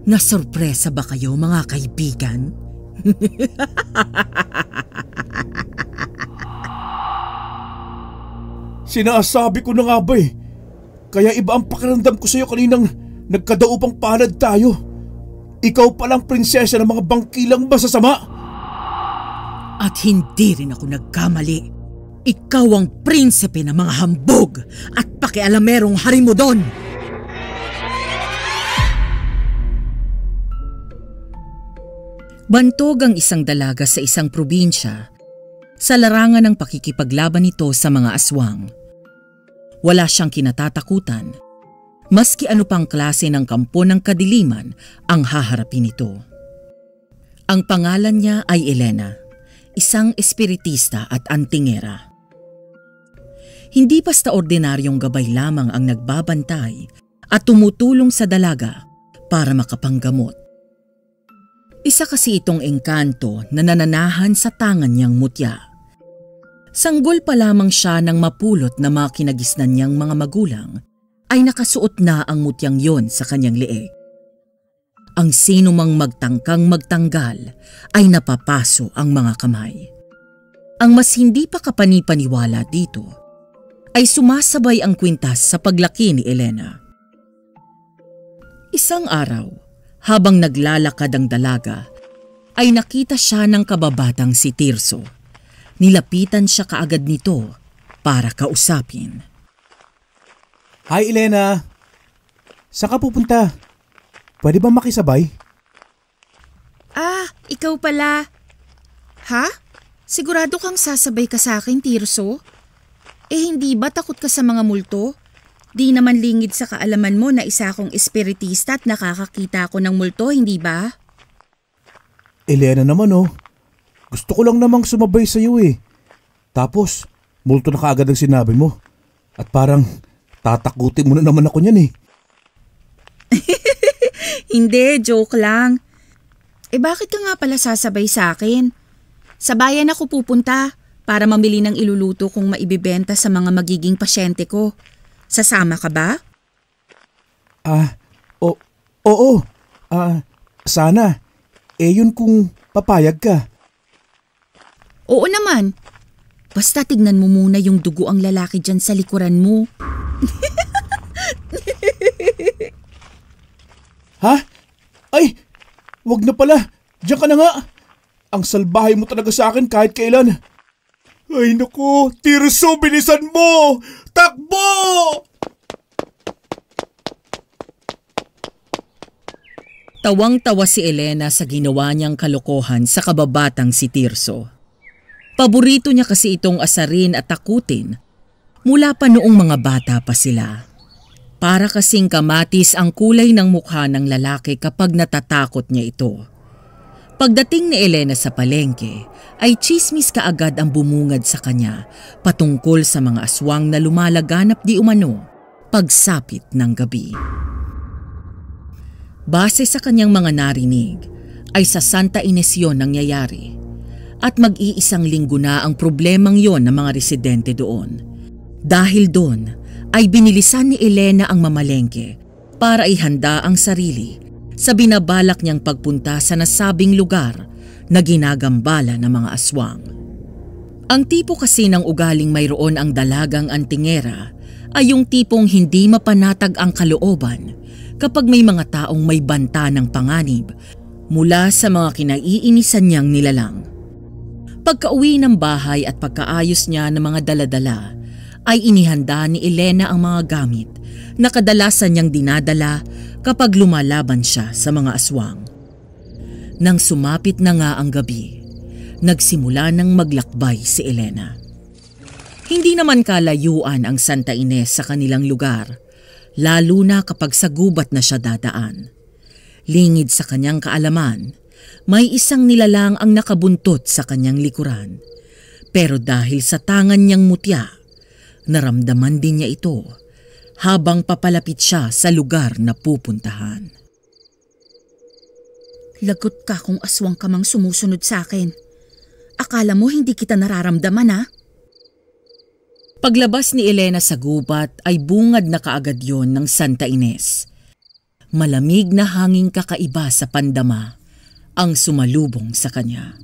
Nasurpresa ba kayo mga kaibigan? Sinasabi ko na nga ba eh. Kaya iba ang pakiramdam ko sa'yo kaninang nagkadaupang palad tayo. Ikaw palang prinsesa ng mga bangkilang masasama. At hindi rin ako nagkamali. Ikaw ang prinsipe ng mga hambog at pakialamerong harimudon. Bantog ang isang dalaga sa isang probinsya sa larangan ng pakikipaglaban nito sa mga aswang. Wala siyang kinatatakutan, maski ano pang klase ng kampo ng kadiliman ang haharapin nito. Ang pangalan niya ay Elena, isang espiritista at antingera. Hindi basta ordinaryong gabay lamang ang nagbabantay at tumutulong sa dalaga para makapanggamot. Isa kasi itong engkanto na nananahan sa tangan niyang mutya. Sanggol pa lamang siya ng mapulot na mga kinagisnan niyang mga magulang ay nakasuot na ang mutyang yon sa kanyang leeg. Ang sino mang magtangkang magtanggal ay napapaso ang mga kamay. Ang mas hindi pa kapanipaniwala dito ay sumasabay ang kwintas sa paglaki ni Elena. Isang araw, habang naglalakad ang dalaga, ay nakita siya ng kababatang si Tirso. Nilapitan siya kaagad nito para kausapin. Hi Elena! Saan ka pupunta? Pwede ba makisabay? Ah, ikaw pala. Ha? Sigurado kang sasabay ka sa akin, Tirso? Hindi ba takot ka sa mga multo? Di naman lingid sa kaalaman mo na isa akong espiritista at nakakakita ako ng multo, hindi ba? Elena naman oh. Gusto ko lang namang sumabay sa iyo eh. Tapos, multo na kaagad ang sinabi mo. At parang tatakutin mo na naman ako niyan eh. Hindi, joke lang. Bakit ka nga pala sasabay sa akin? Sa bayan ako pupunta para mamili ng iluluto kong maibibenta sa mga magiging pasyente ko. Sasama ka ba? Oo. Sana. Yun kung papayag ka. Oo naman. Basta tignan mo muna yung dugo ang lalaki dyan sa likuran mo. Ha? Ay! Wag na pala. Diyan ka na nga. Ang salbahay mo talaga sa akin kahit kailan. Ay naku, Tirso, bilisan mo! Takbo! Tawang-tawa si Elena sa ginawa niyang kalokohan sa kababatang si Tirso. Paborito niya kasi itong asarin at takutin mula pa noong mga bata pa sila. Para kasing kamatis ang kulay ng mukha ng lalaki kapag natatakot niya ito. Pagdating ni Elena sa palengke, ay tsismis kaagad ang bumungad sa kanya patungkol sa mga aswang na lumalaganap di umano pagsapit ng gabi. Base sa kanyang mga narinig, ay sa Santa Ines yon nangyayari at mag-iisang linggo na ang problemang yon ng mga residente doon. Dahil doon, ay binilisan ni Elena ang mamalengke para ihanda ang sarili sa binabalak niyang pagpunta sa nasabing lugar na ginagambala ng mga aswang. Ang tipo kasi ng ugaling mayroon ang dalagang antingera ay yung tipong hindi mapanatag ang kalooban kapag may mga taong may banta ng panganib mula sa mga kinaiinisan niyang nilalang. Pagka-uwi ng bahay at pagkaayos niya ng mga daladala, ay inihanda ni Elena ang mga gamit na kadalasan niyang dinadala kapag lumalaban siya sa mga aswang. Nang sumapit na nga ang gabi, nagsimula ng maglakbay si Elena. Hindi naman kalayuan ang Santa Ines sa kanilang lugar, lalo na kapag sa gubat na siya dadaan. Lingid sa kanyang kaalaman, may isang nilalang ang nakabuntot sa kanyang likuran. Pero dahil sa tangan niyang mutya, naramdaman din niya ito habang papalapit siya sa lugar na pupuntahan. Lagot ka kung aswang ka mang sumusunod sa akin. Akala mo hindi kita nararamdaman ha? Paglabas ni Elena sa gubat ay bungad na kaagad yon ng Santa Ines. malamig na hanging kakaiba sa pandama ang sumalubong sa kanya.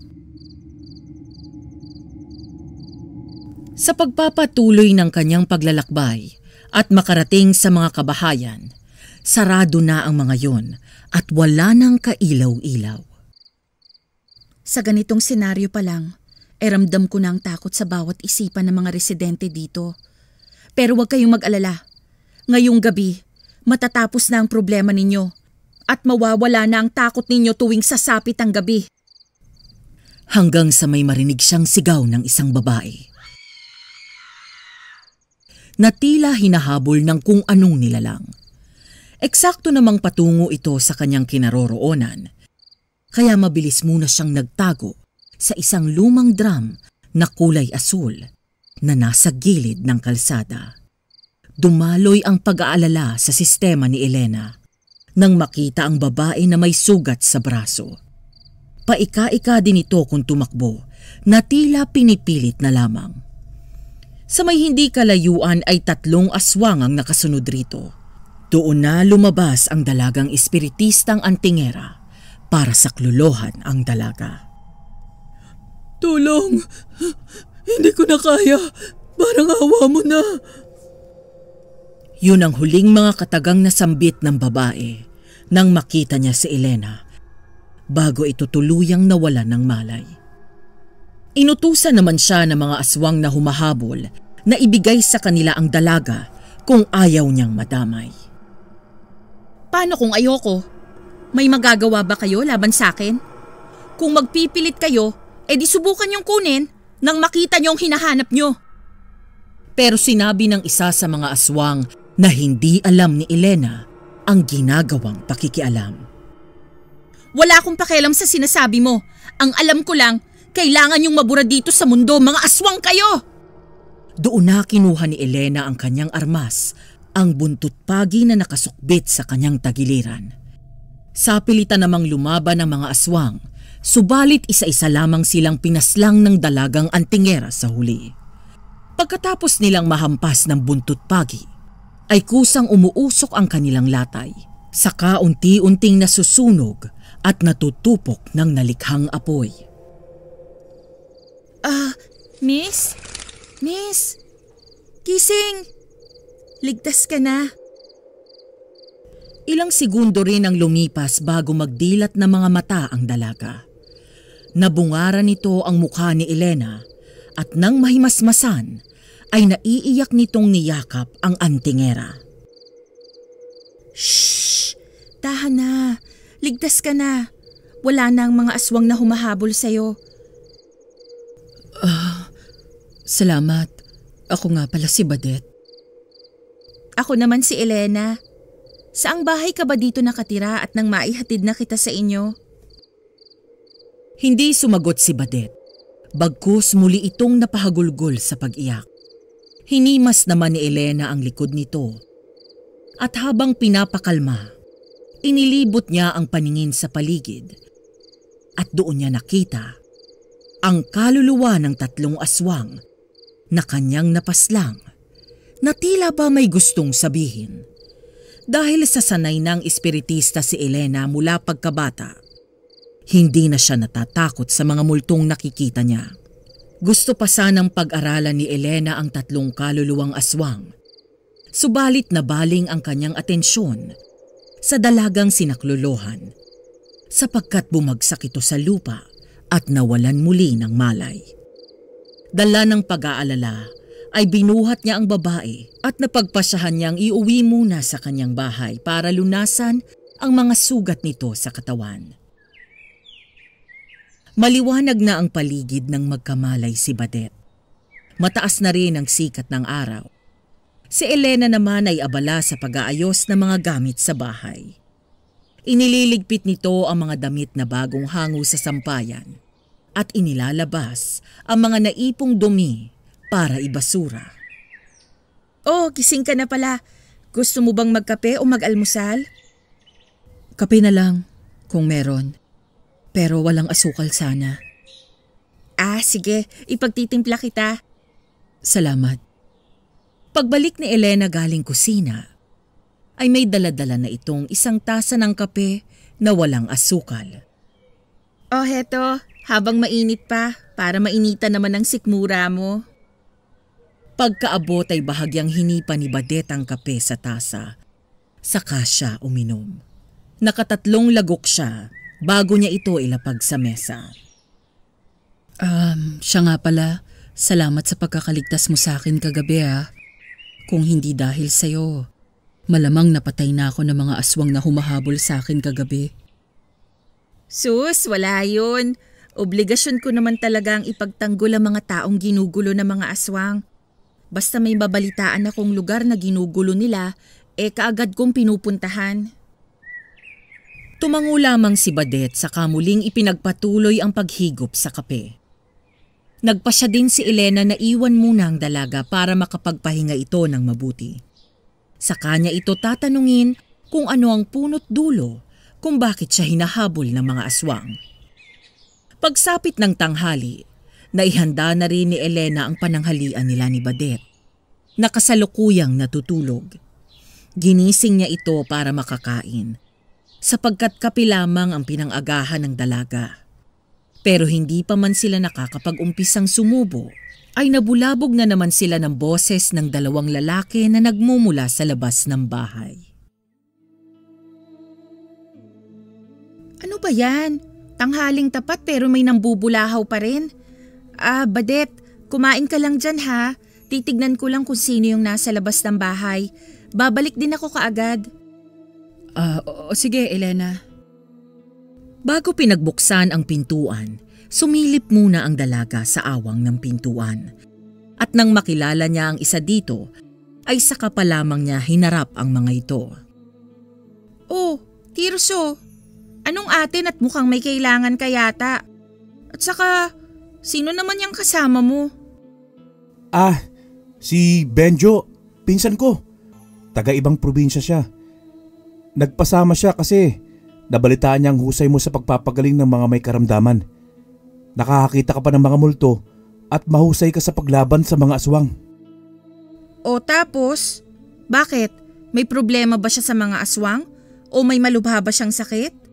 Sa pagpapatuloy ng kanyang paglalakbay at makarating sa mga kabahayan, sarado na ang mga yon at wala nang kailaw-ilaw. Sa ganitong senaryo pa lang, ramdam ko na ang takot sa bawat isipan ng mga residente dito. Pero huwag kayong mag-alala. Ngayong gabi, matatapos na ang problema ninyo at mawawala na ang takot ninyo tuwing sasapit ang gabi. Hanggang sa may marinig siyang sigaw ng isang babae na tila hinahabol ng kung anong nilalang. Eksakto namang patungo ito sa kanyang kinaroroonan, kaya mabilis muna siyang nagtago sa isang lumang drum na kulay asul na nasa gilid ng kalsada. Dumaloy ang pag-aalala sa sistema ni Elena nang makita ang babae na may sugat sa braso. Paika-ika din ito kung tumakbo na tila pinipilit na lamang. Sa may hindi kalayuan ay 3 aswang ang nakasunod rito. Doon na lumabas ang dalagang espiritistang antingera para saklolohan ang dalaga. Tulong! Hindi ko na kaya. Parang awa mo na. Yun ang huling mga katagang nasambit ng babae nang makita niya si Elena bago ito tuluyang nawala ng malay. Inutusan naman siya ng mga aswang na humahabol na ibigay sa kanila ang dalaga kung ayaw niyang madamay. Paano kung ayoko? May magagawa ba kayo laban sa akin? Kung magpipilit kayo, edi subukan niyong kunin nang makita niyong hinahanap niyo. Pero sinabi ng isa sa mga aswang na hindi alam ni Elena ang ginagawang pakikialam. Wala akong pakialam sa sinasabi mo. Ang alam ko lang, kailangan niyong mabura dito sa mundo, mga aswang kayo! Doon na kinuha ni Elena ang kanyang armas, ang buntot pagi na nakasukbit sa kanyang tagiliran. Sapilitan namang lumaban ang mga aswang, subalit isa-isa lamang silang pinaslang ng dalagang antingera sa huli. Pagkatapos nilang mahampas ng buntot pagi, ay kusang umuusok ang kanilang latay, saka unti-unting nasusunog at natutupok ng nalikhang apoy. Miss? Miss? Gising! Ligtas ka na. Ilang segundo rin ang lumipas bago magdilat na mga mata ang dalaga. Nabungaran nito ang mukha ni Elena at nang mahimasmasan ay naiiyak nitong niyakap ang antingera. Shhh! Tahan na. Ligtas ka na. Wala na ang mga aswang na humahabol sa'yo. Salamat. Ako nga pala si Badet. Ako naman si Elena. Saang bahay ka ba dito nakatira at nang maihatid na kita sa inyo? Hindi sumagot si Badet. Bagkus muli itong napahagulgol sa pag-iyak. Hinimas naman ni Elena ang likod nito. At habang pinapakalma, inilibot niya ang paningin sa paligid. At doon niya nakita ang kaluluwa ng 3 aswang na kanyang napaslang na tila ba may gustong sabihin. Dahil sa sanay ng espiritista si Elena mula pagkabata, hindi na siya natatakot sa mga multong nakikita niya. Gusto pa sanang pag-aralan ni Elena ang 3 kaluluwang aswang. Subalit nabaling ang kanyang atensyon sa dalagang sinaklolohan sapagkat bumagsak ito sa lupa at nawalan muli ng malay. Dala ng pag-aalala ay binuhat niya ang babae at napagpasyahan niyang iuwi muna sa kanyang bahay para lunasan ang mga sugat nito sa katawan. Maliwanag na ang paligid ng magkamalay si Badet. Mataas na rin ang sikat ng araw. Si Elena naman ay abala sa pag-aayos ng mga gamit sa bahay. Inililigpit nito ang mga damit na bagong hango sa sampayan at inilalabas ang mga naipong dumi para ibasura. Oh, gising ka na pala. Gusto mo bang magkape o mag-almusal? Kape na lang kung meron. Pero walang asukal sana. Sige. Ipagtitimpla kita. Salamat. Pagbalik ni Elena galing kusina, ay may daladala na itong isang tasa ng kape na walang asukal. Oh, heto, habang mainit pa, para mainitan naman ang sikmura mo. Pagkaabot ay bahagyang hinipa ni Badet ang kape sa tasa. Saka siya uminom. Nakatatlong lagok siya bago niya ito ilapag sa mesa. Siya nga pala, salamat sa pagkakaligtas mo sa akin kagabi ha. Kung hindi dahil sa'yo, malamang napatay na ako ng mga aswang na humahabol sa akin kagabi. Sus, wala yun. Obligasyon ko naman talaga ang ipagtanggol ang mga taong ginugulo ng mga aswang. Basta may babalitaan akong lugar na ginugulo nila, kaagad kong pinupuntahan. Tumango lamang si Badet sa kamuling ipinagpatuloy ang paghigop sa kape. Nagpasya din si Elena na iwan muna ang dalaga para makapagpahinga ito ng mabuti. Sa kanya ito tatanungin kung ano ang punot dulo kung bakit siya hinahabol ng mga aswang. Pagsapit ng tanghali, naihanda na rin ni Elena ang pananghalian nila ni Badet. Nakasalukuyang natutulog. Ginising niya ito para makakain, sapagkat kape lamang ang pinangagahan ng dalaga. Pero hindi pa man sila nakakapag-umpisang sumubo, ay nabulabog na naman sila ng boses ng dalawang lalaki na nagmumula sa labas ng bahay. Ano ba yan? Tanghaling tapat pero may nambubulahaw pa rin. Badet, kumain ka lang dyan ha. Titignan ko lang kung sino yung nasa labas ng bahay. Babalik din ako kaagad. Sige, Elena. Bago pinagbuksan ang pintuan, sumilip muna ang dalaga sa awang ng pintuan. At nang makilala niya ang isa dito, ay saka pa lamang niya hinarap ang mga ito. Oh, Tirso. Anong atin at mukhang may kailangan ka yata? At saka, sino naman yung kasama mo? Si Benjo, pinsan ko. Taga-ibang probinsya siya. Nagpasama siya kasi nabalitaan niya ang husay mo sa pagpapagaling ng mga may karamdaman. Nakakakita ka pa ng mga multo at mahusay ka sa paglaban sa mga aswang. O tapos, bakit? May problema ba siya sa mga aswang? O may malubha ba siyang sakit?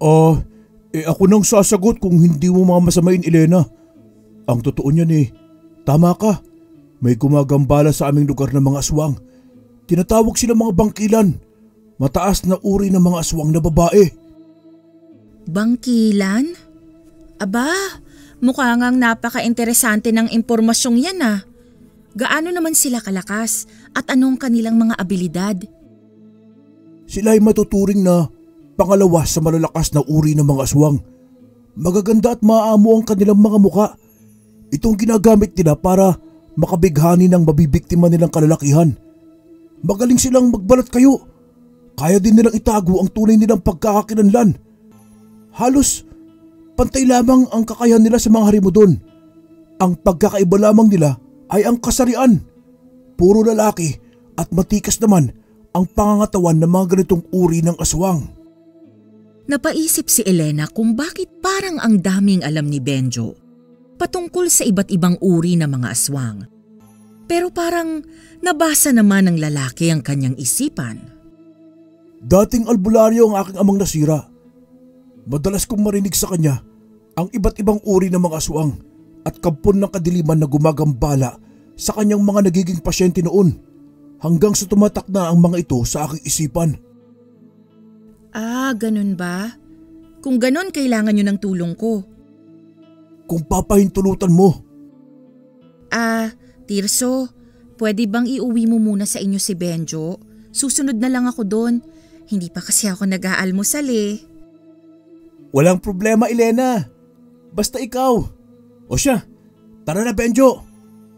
Ako nang sasagot kung hindi mo mamasamain, Elena. Ang totoo niyan tama ka. May gumagambala sa aming lugar ng mga aswang. Tinatawag sila mga bangkilan. Mataas na uri ng mga aswang na babae. Bangkilan? Aba, mukha ngang napaka-interesante ng impormasyong yan ah. Gaano naman sila kalakas at anong kanilang mga abilidad? Sila ay matuturing na pangalawa sa malalakas na uri ng mga aswang. Magaganda at maaamo ang kanilang mga muka. Itong ginagamit nila para makabighani ng mabibiktima nilang kalalakihan. Magaling silang magbalat kayo. Kaya din nilang itago ang tunay nilang pagkakakilanlan. Halos pantay lamang ang kakayahan nila sa mga harimudon. Ang pagkakaiba lamang nila ay ang kasarian. Puro lalaki at matikas naman ang pangangatawan ng mga ganitong uri ng aswang. Napaisip si Elena kung bakit parang ang daming alam ni Benjo patungkol sa iba't ibang uri ng mga aswang. Pero parang nabasa naman ng lalaki ang kanyang isipan. Dating albularyo ang aking amang nasira. Madalas kong marinig sa kanya ang iba't ibang uri ng mga aswang at kampon ng kadiliman na gumagambala sa kanyang mga nagiging pasyente noon hanggang sa tumatak na ang mga ito sa aking isipan. Ganun ba? Kung ganun, kailangan nyo ng tulong ko. Kung papahintulutan mo. Tirso, pwede bang iuwi mo muna sa inyo si Benjo? Susunod na lang ako doon. Hindi pa kasi ako nag-aalmusal Walang problema, Elena. Basta ikaw. O siya, tara na Benjo.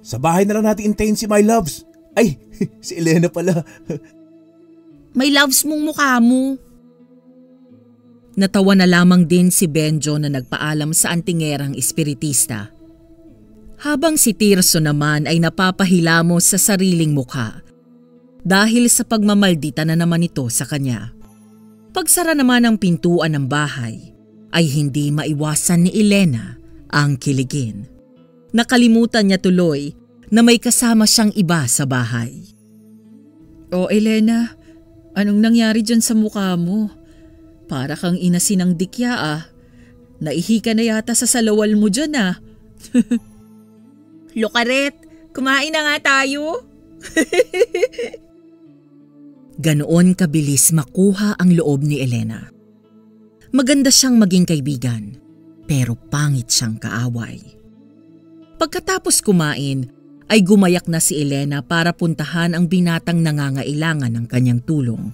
Sa bahay na lang natin intayin si My Loves. Ay, si Elena pala. May loves mong mukha mo. Natawa na lamang din si Benjo na nagpaalam sa antingerang espiritista. Habang si Tirso naman ay napapahilamos sa sariling mukha dahil sa pagmamaldita na naman ito sa kanya. Pagsara naman ng pintuan ng bahay ay hindi maiwasan ni Elena ang kiligin. Nakalimutan niya tuloy na may kasama siyang iba sa bahay. Elena, Anong nangyari dyan sa mukha mo? Para kang inasin ng dikya ah. Naihi ka na yata sa salawal mo dyan ah. Lukaret, kumain na nga tayo. Ganoon kabilis makuha ang loob ni Elena. Maganda siyang maging kaibigan, pero pangit siyang kaaway. Pagkatapos kumain, ay gumayak na si Elena para puntahan ang binatang nangangailangan ng kanyang tulong.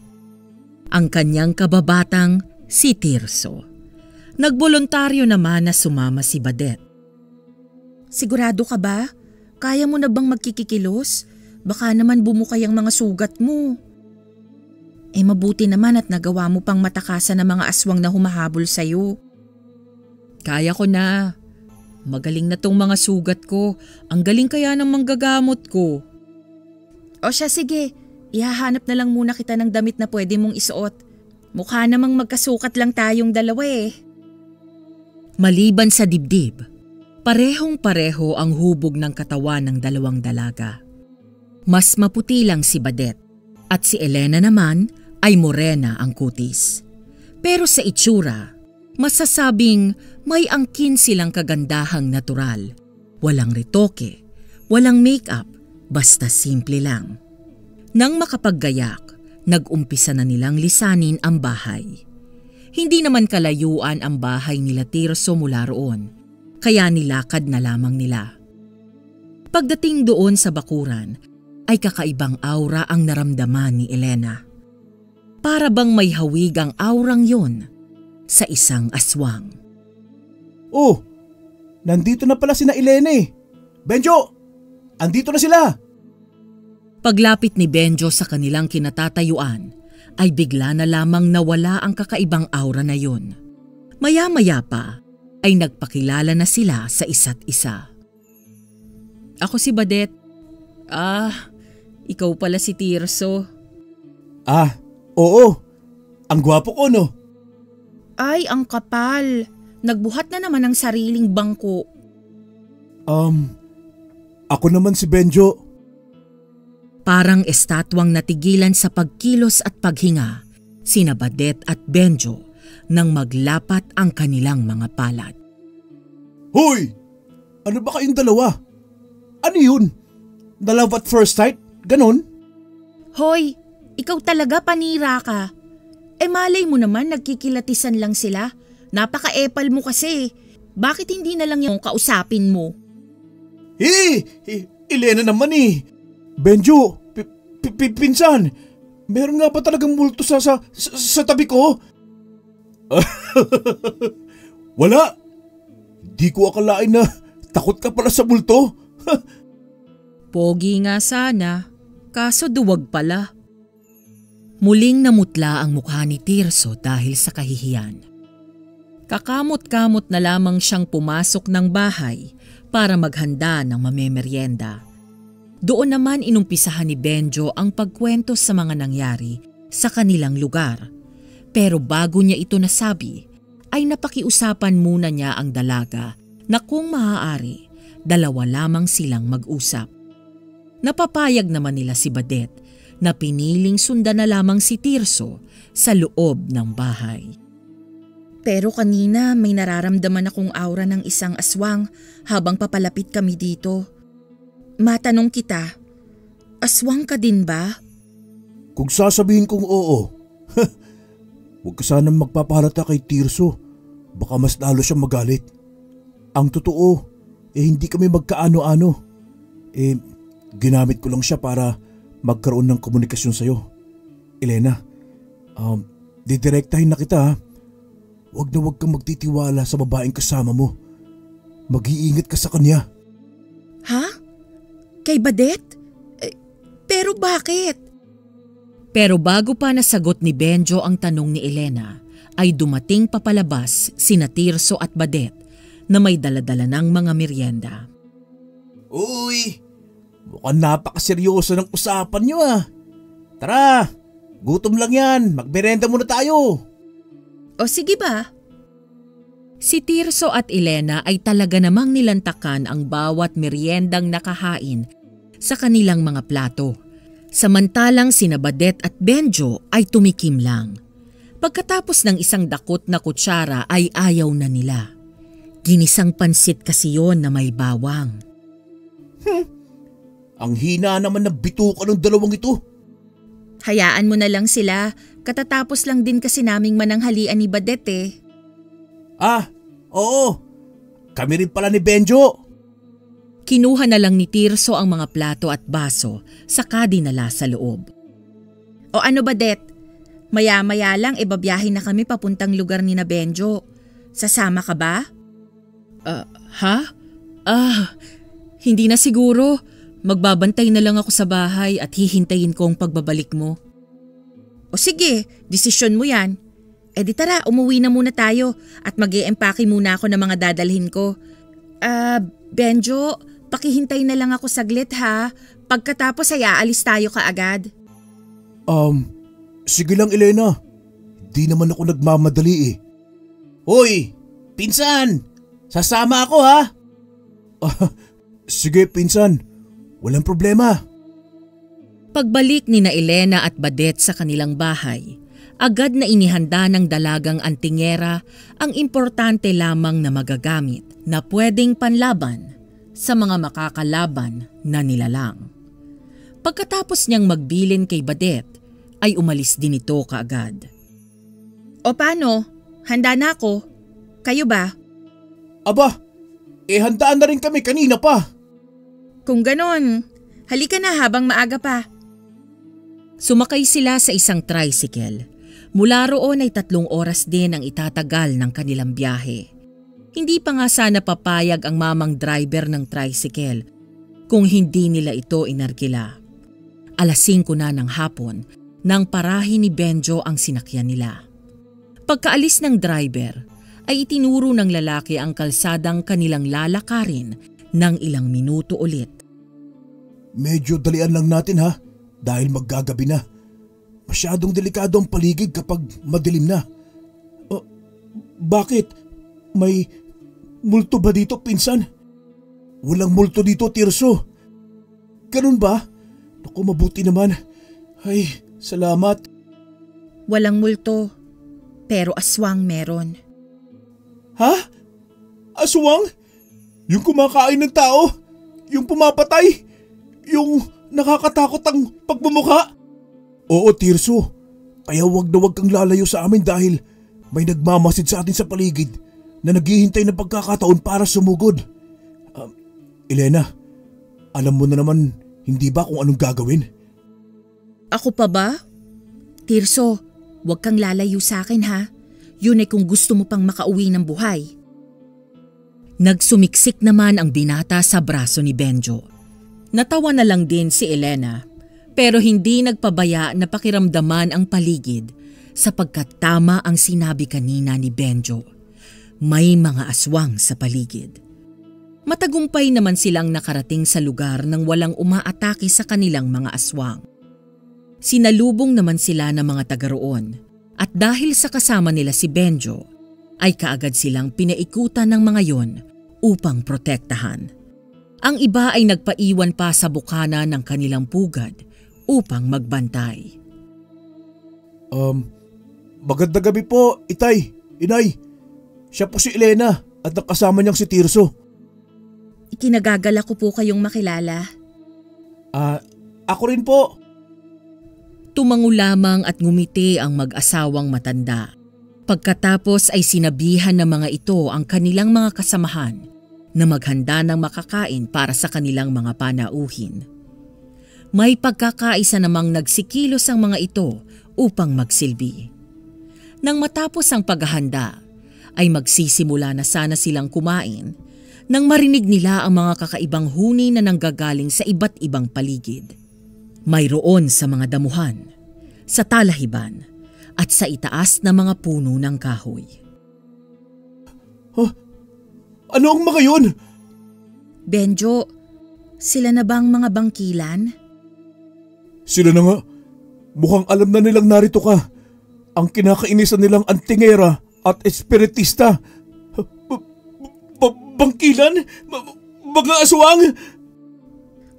Ang kanyang kababatang si Tirso. Nagboluntaryo naman na sumama si Badet. Sigurado ka ba? Kaya mo na bang magkikikilos? Baka naman bumukay ang mga sugat mo. Mabuti naman at nagawa mo pang matakasan ng mga aswang na humahabol sa'yo. Kaya ko na. Magaling na tong mga sugat ko. Ang galing kaya ng manggagamot ko. O siya sige, ihahanap na lang muna kita ng damit na pwede mong isuot. Mukha namang magkasukat lang tayong dalawa eh. Maliban sa dibdib, parehong-pareho ang hubog ng katawan ng dalawang dalaga. Mas maputi lang si Badet at si Elena naman ay morena ang kutis. Pero sa itsura, masasabing may angkin silang kagandahang natural. Walang retoke, walang make-up, basta simple lang. Nang makapaggayak, nag-umpisa na nilang lisanin ang bahay. Hindi naman kalayuan ang bahay nila Tirso mula roon, kaya nilakad na lamang nila. Pagdating doon sa bakuran, ay kakaibang aura ang naramdaman ni Elena. Para bang may hawig ang aurang yon sa isang aswang. Oh, nandito na pala sina Elena eh. Benjo, andito na sila. Paglapit ni Benjo sa kanilang kinatatayuan, ay bigla na lamang nawala ang kakaibang aura na yon. Maya-maya pa ay nagpakilala na sila sa isa't isa. Ako si Badet. Ikaw pala si Tirso. Oo. Ang gwapo ko no? Ay, ang kapal. Nagbuhat na naman ng sariling bangko. Ako naman si Benjo. Parang estatwang natigilan sa pagkilos at paghinga, sina Badet at Benjo nang maglapat ang kanilang mga palad. Hoy! Ano ba kayong dalawa? Ano yun? Na love at first sight? Ganon? Hoy, ikaw talaga panira ka. Malay mo naman nagkikilatisan lang sila. Napaka-epal mo kasi. Bakit hindi na lang yung kausapin mo? Elena naman eh. Benjo, pinsan, meron nga ba talagang multo sa tabi ko? Wala. Di ko akalain na takot ka pala sa multo. Pogi nga sana, kaso duwag pala. Muling namutla ang mukha ni Tirso dahil sa kahihiyan. Kakamot-kamot na lamang siyang pumasok ng bahay para maghanda ng mamemeryenda. Doon naman inumpisahan ni Benjo ang pagkwento sa mga nangyari sa kanilang lugar. Pero bago niya ito nasabi, ay napakiusapan muna niya ang dalaga na kung maaari, dalawa lamang silang mag-usap. Napapayag naman nila si Badet na piniling sundan na lamang si Tirso sa loob ng bahay. Pero kanina may nararamdaman akong aura ng isang aswang habang papalapit kami dito. Matanong kita, aswang ka din ba? Kung sasabihin kong oo, huwag ka sanang magpapahalata kay Tirso. Baka mas lalo siyang magalit. Ang totoo, hindi kami magkaano-ano. Ginamit ko lang siya para magkaroon ng komunikasyon sa'yo. Elena, didirektahin na kita ha. Huwag na huwag kang magtitiwala sa babaeng kasama mo. Mag-iingat ka sa kanya. Ha? Kay Badet? Pero bakit? Pero bago pa nasagot ni Benjo ang tanong ni Elena, ay dumating papalabas sina Tirso at Badet na may daladala ng mga merienda. Uy, mukhang napakaseryoso ng usapan niyo ah. Tara, gutom lang yan. Magmerenda muna tayo. O sige ba? Si Tirso at Elena ay talaga namang nilantakan ang bawat meriendang nakahain sa kanilang mga plato. Samantalang sina Badet at Benjo ay tumikim lang. Pagkatapos ng isang dakot na kutsara ay ayaw na nila. Ginisang pansit kasi yon na may bawang. Ang hina naman ng bituka ng dalawang ito. Hayaan mo na lang sila. Katatapos lang din kasi naming mananghalian ni Badet eh. Oo. Kami rin pala ni Benjo. Kinuha na lang ni Tirso ang mga plato at baso saka dinala sa loob. O ano Badet? Maya-maya lang babiyahin na kami papuntang lugar ni na Benjo. Sasama ka ba? Hindi na siguro. Magbabantay na lang ako sa bahay at hihintayin ko ang pagbabalik mo. O sige, desisyon mo yan. Di tara, umuwi na muna tayo at mag-i-empake muna ako ng mga dadalhin ko. Benjo, pakihintay na lang ako saglit ha. Pagkatapos ay aalis tayo kaagad. Sige lang Elena. Di naman ako nagmamadali eh. Hoy, pinsan! Sasama ako ha? Sige pinsan, walang problema. Pagbalik ni na Elena at Badet sa kanilang bahay, agad na inihanda ng dalagang antingera ang importante lamang na magagamit na pwedeng panlaban sa mga makakalaban na nilalang. Pagkatapos niyang magbilin kay Badet, ay umalis din ito kaagad. O paano? Handa na ako. Kayo ba? Aba, handaan na rin kami kanina pa. Kung ganon, halika na habang maaga pa. Sumakay sila sa isang tricycle. Mula roon ay 3 oras din ang itatagal ng kanilang biyahe. Hindi pa nga sana papayag ang mamang driver ng tricycle kung hindi nila ito inarkila. 5:00 na ng hapon nang parahin ni Benjo ang sinakyan nila. Pagkaalis ng driver ay itinuro ng lalaki ang kalsadang kanilang lalakarin ng ilang minuto ulit. Medyo dalian lang natin ha, dahil maggagabi na. Masyadong delikado ang paligid kapag madilim na. Bakit? May multo ba dito, pinsan? Walang multo dito, Tirso. Ganun ba? Naku, mabuti naman. Ay, salamat. Walang multo, pero aswang meron. Ha? Aswang? Yung kumakain ng tao? Yung pumapatay? Yung nakakatakot ang pagmumukha? Oo, Tirso. Kaya wag na wag kang lalayo sa amin dahil may nagmamasid sa atin sa paligid na naghihintay ng pagkakataon para sumugod. Elena, alam mo na naman hindi ba kung anong gagawin? Ako pa ba? Tirso, wag kang lalayo sa akin ha. Yun ay kung gusto mo pang makauwi ng buhay. Nagsumiksik naman ang binata sa braso ni Benjo. Natawa na lang din si Elena pero hindi nagpabaya na pakiramdaman ang paligid sapagkat tama ang sinabi kanina ni Benjo. May mga aswang sa paligid. Matagumpay naman silang nakarating sa lugar nang walang umaatake sa kanilang mga aswang. Sinalubong naman sila ng mga taga roon at dahil sa kasama nila si Benjo ay kaagad silang pinaikutan ng mga yon upang protektahan. Ang iba ay nagpaiwan pa sa bukana ng kanilang pugad upang magbantay. Magandang gabi po, Itay, Inay. Siya po si Elena at ang kasama niyang si Tirso. Ikinagagala ko po kayong makilala. Ako rin po. Tumango lamang at ngumiti ang mag-asawang matanda. Pagkatapos ay sinabihan ng mga ito ang kanilang mga kasamahan na maghanda ng makakain para sa kanilang mga panauhin. May pagkakaisa namang nagsikilos ang mga ito upang magsilbi. Nang matapos ang paghahanda, ay magsisimula na sana silang kumain nang marinig nila ang mga kakaibang huni na nanggagaling sa iba't ibang paligid. Mayroon sa mga damuhan, sa talahiban, at sa itaas na mga puno ng kahoy. Ano ang mga yun? Benjo, sila na bang mga bangkilan? Sila na nga. Mukhang alam na nilang narito ka. Ang kinakainisan nilang antingera at espiritista. Bangkilan? Mga aswang?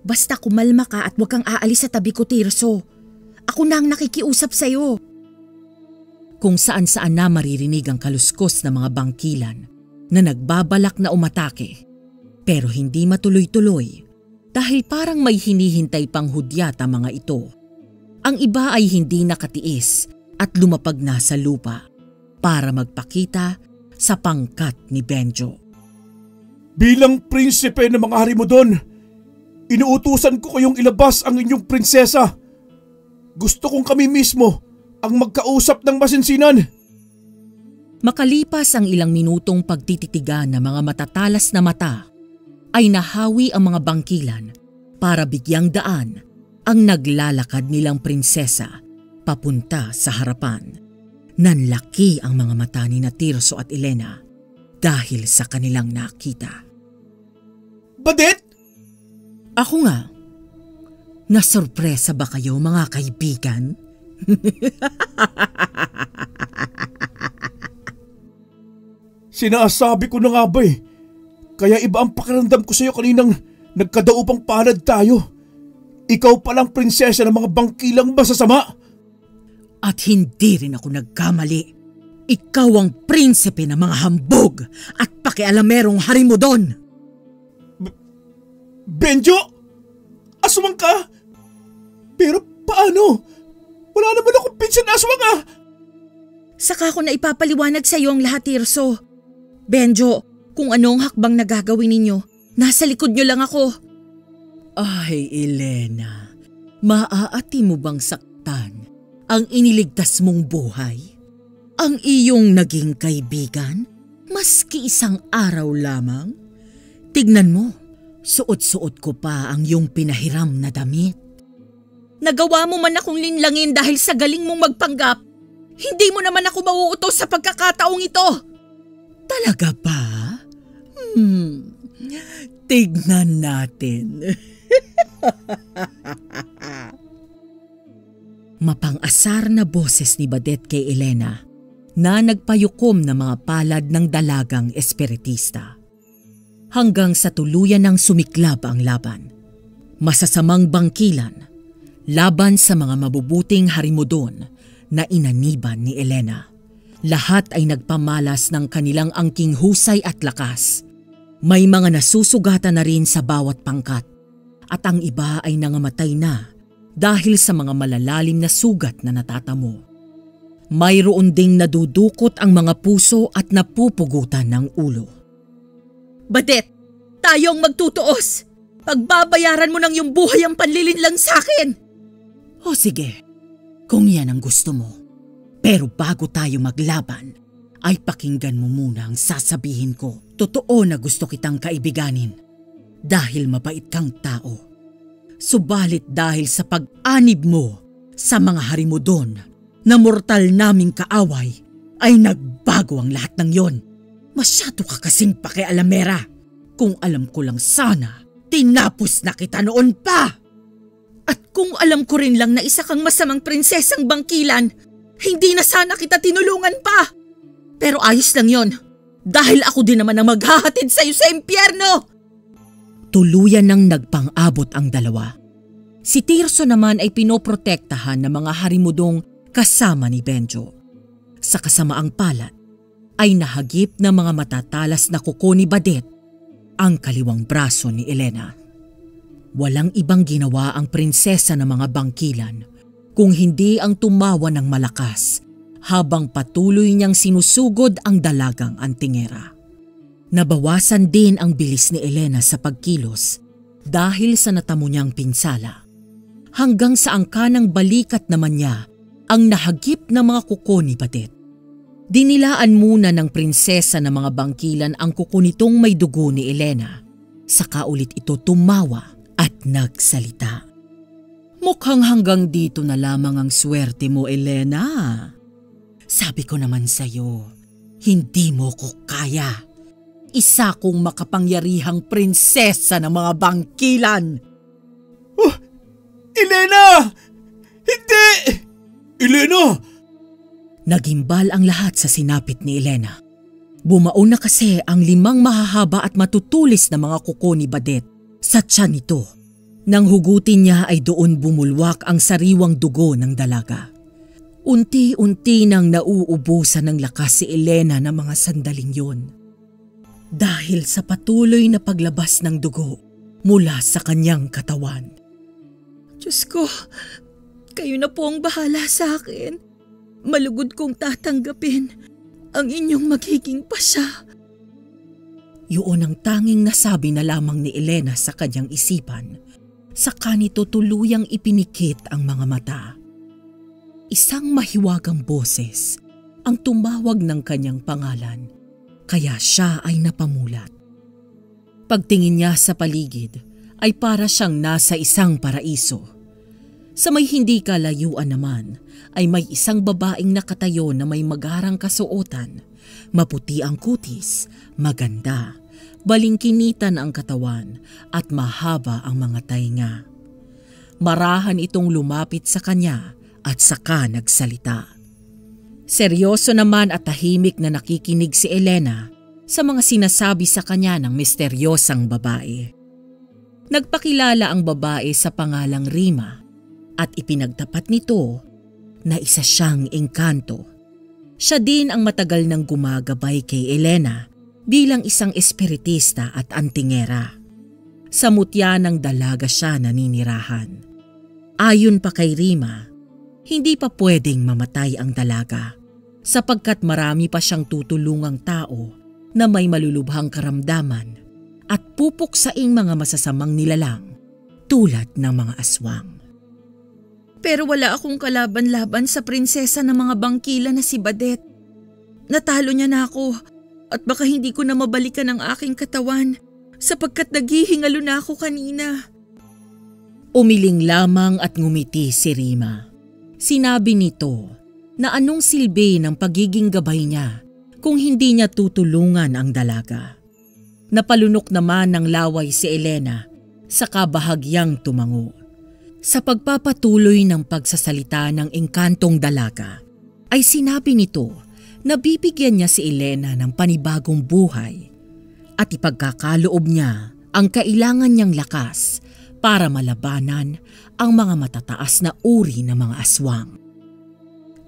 Basta kumalma ka at huwag kang aalis sa tabi ko, Tirso. Ako na ang nakikiusap sa'yo. Kung saan-saan na maririnig ang kaluskos ng mga bangkilan na nagbabalak na umatake. Pero hindi matuloy-tuloy dahil parang may hinihintay pang hudyat ang mga ito. Ang iba ay hindi nakatiis at lumapag na sa lupa para magpakita sa pangkat ni Benjo. Bilang prinsipe ng mga Harimudon, inuutusan ko kayong ilabas ang inyong prinsesa. Gusto kong kami mismo ang magkausap ng masinsinan. Makalipas ang ilang minutong pagtititigan ng mga matatalas na mata, ay nahawi ang mga bangkilan para bigyang daan ang naglalakad nilang prinsesa papunta sa harapan. Nanlaki ang mga mata ni Tirso at Elena dahil sa kanilang nakita. Badet? Ako nga. Nasurpresa ba kayo mga kaibigan? Sinasabi ko na nga ba eh. Kaya iba ang pakiramdam ko sa iyo kaninang nagkadaupang palad tayo. Ikaw palang prinsesa ng mga bangkilang masasama. At hindi rin ako nagkamali. Ikaw ang prinsipe ng mga hambog at pakialamerong Harimudon. Benjo? Aswang ka? Pero paano? Wala naman akong pinsan na aswang ah! Saka ko na ipapaliwanag sa iyo ang lahat, Tirso. Benjo, kung anong hakbang na gagawin ninyo, nasa likod nyo lang ako. Ay, Elena, maaati mo bang saktan ang iniligtas mong buhay? Ang iyong naging kaibigan, maski isang araw lamang? Tignan mo, suot-suot ko pa ang iyong pinahiram na damit. Nagawa mo man akong linlangin dahil sa galing mong magpanggap. Hindi mo naman ako mauutos sa pagkakataong ito. Talaga ba? Tignan natin. Mapang-asar na boses ni Badet kay Elena na nagpayukom ng mga palad ng dalagang espiritista. Hanggang sa tuluyan ng sumiklab ang laban. Masasamang bangkilan laban sa mga mabubuting Harimudon na inaniban ni Elena. Lahat ay nagpamalas ng kanilang angking husay at lakas. May mga nasusugatan na rin sa bawat pangkat at ang iba ay nangamatay na dahil sa mga malalalim na sugat na natatamo. Mayroon ding nadudukot ang mga puso at napupugutan ng ulo. Badet, tayo ang magtutuos. Pagbabayaran mo ng iyong buhay ang panlilinlang sa akin. O sige, kung yan ang gusto mo. Pero bago tayo maglaban, ay pakinggan mo muna ang sasabihin ko. Totoo na gusto kitang kaibiganin dahil mabait kang tao. Subalit dahil sa pag-anib mo sa mga Harimudon na mortal naming kaaway, ay nagbago ang lahat ng yon. Masyado ka kasing pakialamera. Kung alam ko lang sana, tinapos na kita noon pa. At kung alam ko rin lang na isa kang masamang prinsesang bangkilan, hindi na sana kita tinulungan pa. Pero ayos lang yon. Dahil ako din naman ang maghahatid sa'yo sa impyerno. Tuluyan nang nagpang-abot ang dalawa. Si Tirso naman ay pinoprotektahan ng mga Harimudong kasama ni Benjo. Sa kasamaang palad ay nahagip ng mga matatalas na kuko ni Badet ang kaliwang braso ni Elena. Walang ibang ginawa ang prinsesa ng mga bangkilan kung hindi ang tumawa ng malakas habang patuloy niyang sinusugod ang dalagang antingera. Nabawasan din ang bilis ni Elena sa pagkilos dahil sa natamo niyang pinsala. Hanggang sa angkanang balikat naman niya ang nahagip na mga kuko ni Badet. Dinilaan muna ng prinsesa ng mga bangkilan ang kuko nitong may dugo ni Elena. Saka ulit ito tumawa at nagsalita. Mukhang hanggang dito na lamang ang swerte mo, Elena. Sabi ko naman sa'yo, hindi mo ko kaya. Isa kong makapangyarihang prinsesa ng mga bangkilan. Oh, Elena! Hindi! Elena! Nagimbal ang lahat sa sinapit ni Elena. Bumaon na kasi ang 5 mahahaba at matutulis na mga kuko ni Badet sa tiyan nito Nang hugutin niya ay doon bumulwak ang sariwang dugo ng dalaga. Unti-unti nang nauubusan ng lakas si Elena ng mga sandaling yun. Dahil sa patuloy na paglabas ng dugo mula sa kanyang katawan. Diyos ko, kayo na po ang bahala sa akin. Malugod kong tatanggapin ang inyong magiging pasya. Yun ang tanging nasabi na lamang ni Elena sa kanyang isipan. Saka nito tuluyang ipinikit ang mga mata. Isang mahiwagang boses ang tumawag ng kanyang pangalan, kaya siya ay napamulat. Pagtingin niya sa paligid ay para siyang nasa isang paraiso. Sa may hindi kalayuan naman ay may isang babaeng nakatayo na may magarang kasuotan, maputi ang kutis, maganda, balingkinitan ang katawan at mahaba ang mga tainga. Marahan itong lumapit sa kanya at saka nagsalita. Seryoso naman at tahimik na nakikinig si Elena sa mga sinasabi sa kanya ng misteryosang babae. Nagpakilala ang babae sa pangalang Rima at ipinagtapat nito na isa siyang engkanto. Siya din ang matagal nang gumagabay kay Elena bilang isang espiritista at antingera. Sa mutya ng dalaga siya naninirahan. Ayon pa kay Rima, hindi pa pwedeng mamatay ang dalaga sapagkat marami pa siyang tutulungang tao na may malulubhang karamdaman at pupuksaing mga masasamang nilalang tulad ng mga aswang. Pero wala akong kalaban-laban sa prinsesa ng mga bangkila na si Badet. Natalo niya na ako at baka hindi ko na mabalikan ang aking katawan sapagkat naghihingalo na ako kanina. Umiling lamang at ngumiti si Rima. Sinabi nito na anong silbi ng pagiging gabay niya kung hindi niya tutulungan ang dalaga. Napalunok naman ng laway si Elena sa kabahagyang tumango. Sa pagpapatuloy ng pagsasalita ng engkantong dalaga ay sinabi nito na bibigyan niya si Elena ng panibagong buhay at ipagkakaloob niya ang kailangan niyang lakas para malabanan ang mga matataas na uri ng mga aswang.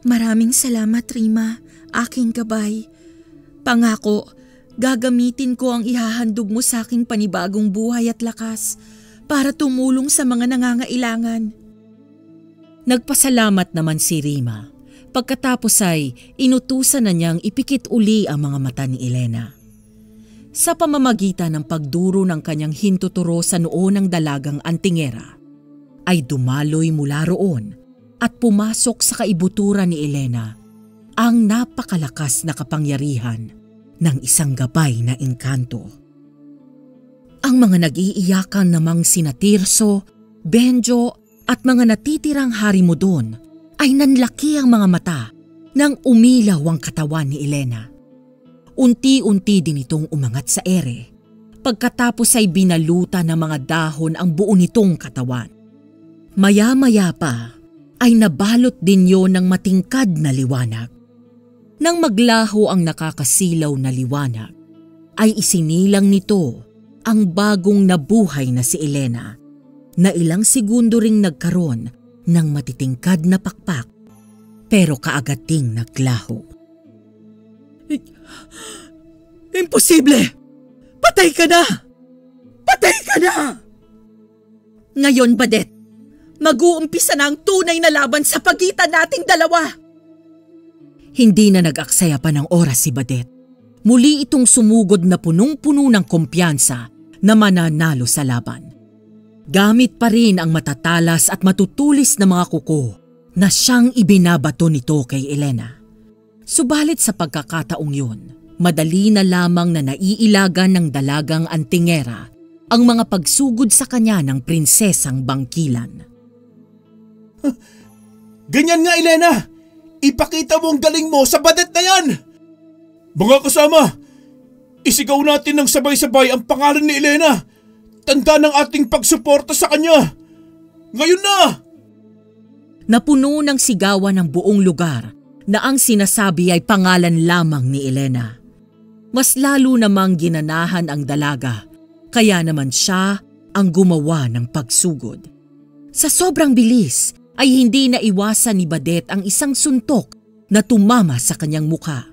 Maraming salamat, Rima, aking gabay. Pangako, gagamitin ko ang ihahandog mo sa aking panibagong buhay at lakas para tumulong sa mga nangangailangan. Nagpasalamat naman si Rima. Pagkatapos ay inutusan na niyang ipikit uli ang mga mata ni Elena. Sa pamamagitan ng pagduro ng kanyang hintuturo sa noo ng dalagang antingera, ay dumaloy mula roon at pumasok sa kaibuturan ni Elena ang napakalakas na kapangyarihan ng isang gabay na engkanto. Ang mga nag-iiyakan namang sina Tirso, Benjo at mga natitirang harimo doon ay nanlaki ang mga mata nang umilaw ang katawan ni Elena. Unti-unti din itong umangat sa ere. Pagkatapos ay binalutan ng mga dahon ang buo nitong katawan. Maya-maya pa ay nabalot din yon ng matingkad na liwanag. Nang maglaho ang nakakasilaw na liwanag, ay isinilang nito ang bagong nabuhay na si Elena na ilang segundo ring nagkaroon ng matitingkad na pakpak pero kaagad ding naglaho. Imposible! Patay ka na! Patay ka na! Ngayon, Badet, mag-uumpisa na ang tunay na laban sa pagitan nating dalawa. Hindi na nag-aksaya pa ng oras si Badet. Muli itong sumugod na punong-puno ng kumpiyansa na mananalo sa laban. Gamit pa rin ang matatalas at matutulis na mga kuko na siyang ibinabato nito kay Elena. Subalit sa pagkakataong yun, madali na lamang na naiilagan ng dalagang antingera ang mga pagsugod sa kanya ng prinsesang bangkilan. Ganyan nga, Elena! Ipakita mo ang galing mo sa Badet na yan! Mga kasama, isigaw natin ng sabay-sabay ang pangalan ni Elena. Tanda ng ating pagsuporta sa kanya. Ngayon na! Napuno ng sigawan ng buong lugar na ang sinasabi ay pangalan lamang ni Elena. Mas lalo namang ginanahan ang dalaga, kaya naman siya ang gumawa ng pagsugod. Sa sobrang bilis ay hindi naiwasan ni Badet ang isang suntok na tumama sa kanyang mukha.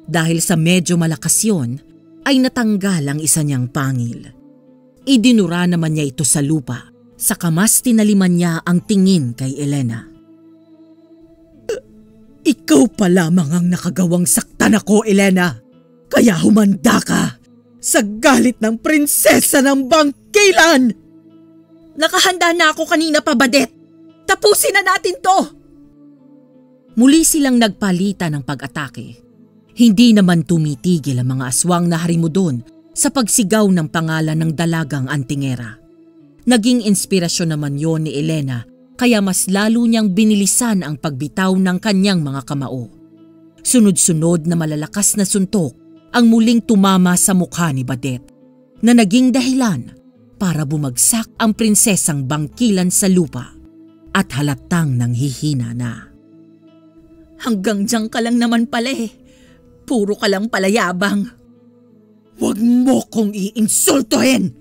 Dahil sa medyo malakas yun, ay natanggal ang isa niyang pangil. Idinura naman niya ito sa lupa, saka mas tinaliman niya ang tingin kay Elena. Ikaw pa lamang ang nakagawang saktan ako, Elena. Kaya humanda ka sa galit ng prinsesa ng Bangkilan! Nakahanda na ako kanina pa, Badet. Tapusin na natin to! Muli silang nagpalitan ng pag-atake. Hindi naman tumitigil ang mga aswang na harimudon sa pagsigaw ng pangalan ng dalagang antingera. Naging inspirasyon naman yon ni Elena kaya mas lalo niyang binilisan ang pagbitaw ng kanyang mga kamao. Sunod-sunod na malalakas na suntok ang muling tumama sa mukha ni Badet na naging dahilan para bumagsak ang prinsesang Bangkilan sa lupa at halatang nanghihina na. Hanggang diyan ka lang naman pala eh. Puro ka lang palayabang. Huwag mo kong iinsultuhin!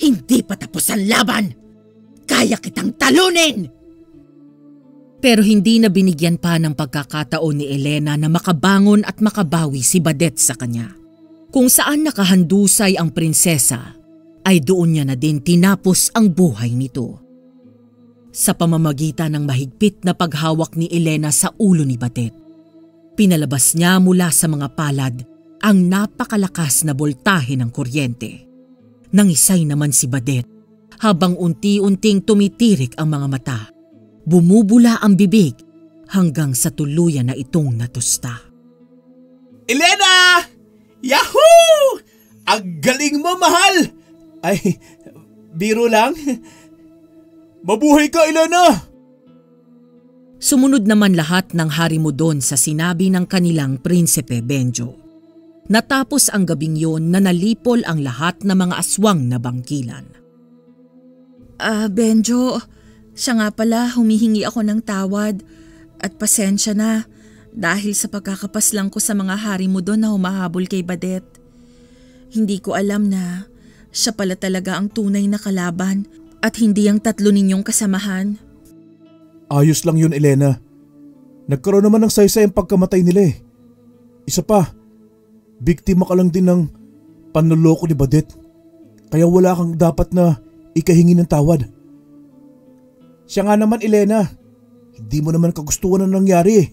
Hindi pa tapos ang laban! Kaya kitang talunin! Pero hindi na binigyan pa ng pagkakataon ni Elena na makabangon at makabawi si Badet sa kanya. Kung saan nakahandusay ang prinsesa, ay doon niya na din tinapos ang buhay nito. Sa pamamagitan ng mahigpit na paghawak ni Elena sa ulo ni Badet, pinalabas niya mula sa mga palad ang napakalakas na boltahe ng kuryente. Nangisay naman si Badet habang unti-unting tumitirik ang mga mata. Bumubula ang bibig hanggang sa tuluyan na itong natusta. Elena! Yahoo! Ang galing mo, mahal! Ay, biro lang. Mabuhay ka, Elena! Sumunod naman lahat ng harimudon sa sinabi ng kanilang Prinsipe Benjo. Natapos ang gabing yon na nalipol ang lahat ng mga aswang na Bangkilan. Benjo, siya nga pala humihingi ako ng tawad at pasensya na dahil sa pagkakapaslang ko sa mga harimudon na humahabol kay Badet. Hindi ko alam na siya pala talaga ang tunay na kalaban at hindi ang tatlo ninyong kasamahan. Ayos lang yun, Elena. Nagkaroon naman ng saysay ang pagkamatay nila eh. Isa pa, biktima ka lang din ng panloloko ni Badet. Kaya wala kang dapat na ikahingi ng tawad. Siya nga naman, Elena. Hindi mo naman kagustuhan ang nangyari eh.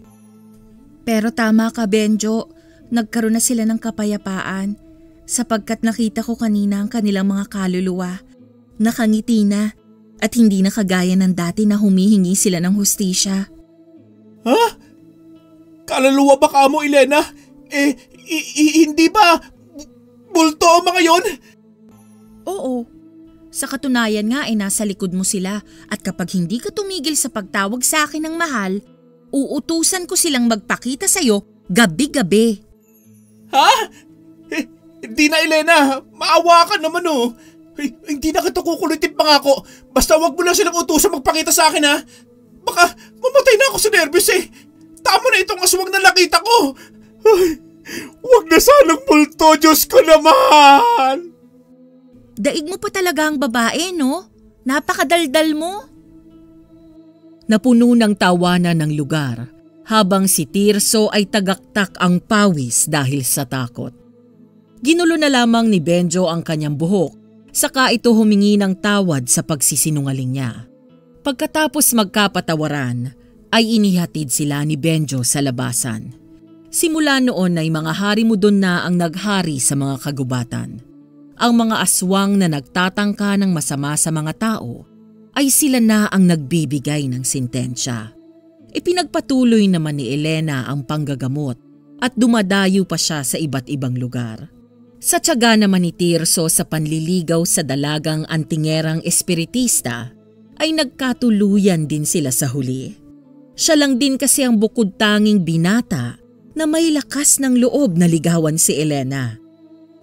Pero tama ka, Benjo. Nagkaroon na sila ng kapayapaan sapagkat nakita ko kanina ang kanilang mga kaluluwa. Nakangiti na. At hindi na kagaya ng dati na humihingi sila ng hustisya. Ha? Kaluluwa ba ka mo, Elena? Hindi ba bulto ang mga yon? Oo. Sa katunayan nga ay nasa likod mo sila at kapag hindi ka tumigil sa pagtawag sa akin ng mahal, uutusan ko silang magpakita sa'yo gabi-gabi. Ha? Hindi na, Elena. Maawa ka naman oh. Hindi na kita kukulitin pangako. Basta wag mo lang silang utusan magpakita sa akin ha. Baka mamatay na ako sa nervous eh. Tama na itong aswang na nakita ko. Ay, wag na sanang multo, Diyos ko naman. Daig mo pa talaga ang babae, no? Napakadaldal mo. Napuno ng tawanan ng lugar habang si Tirso ay tagaktak ang pawis dahil sa takot. Ginulo na lamang ni Benjo ang kanyang buhok. Saka ito humingi ng tawad sa pagsisinungaling niya. Pagkatapos magkapatawaran, ay inihatid sila ni Benjo sa labasan. Simula noon ay mga harimudon na ang naghari sa mga kagubatan. Ang mga aswang na nagtatangka ng masama sa mga tao, ay sila na ang nagbibigay ng sintensya. Ipinagpatuloy naman ni Elena ang panggagamot at dumadayo pa siya sa iba't ibang lugar. Sa tiyaga naman ni Tirso sa panliligaw sa dalagang antingerang espiritista ay nagkatuluyan din sila sa huli. Siya lang din kasi ang bukod tanging binata na may lakas ng loob na ligawan si Elena.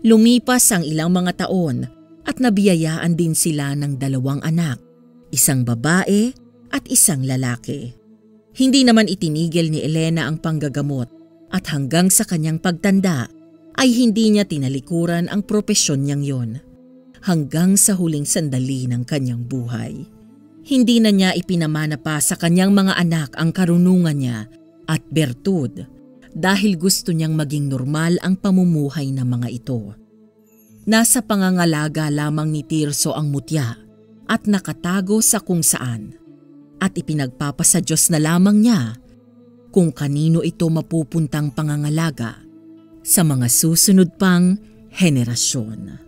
Lumipas ang ilang mga taon at nabiyayaan din sila ng 2 anak, isang babae at isang lalaki. Hindi naman itinigil ni Elena ang panggagamot at hanggang sa kanyang pagtanda ay hindi niya tinalikuran ang propesyon niyang yon. hanggang sa huling sandali ng kanyang buhay. Hindi na niya ipinamana pa sa kanyang mga anak ang karunungan niya at bertud dahil gusto niyang maging normal ang pamumuhay ng mga ito. Nasa pangangalaga lamang ni Tirso ang mutya at nakatago sa kung saan at ipinagpapasa Diyos na lamang niya kung kanino ito mapupuntang pangangalaga sa mga susunod pang henerasyon.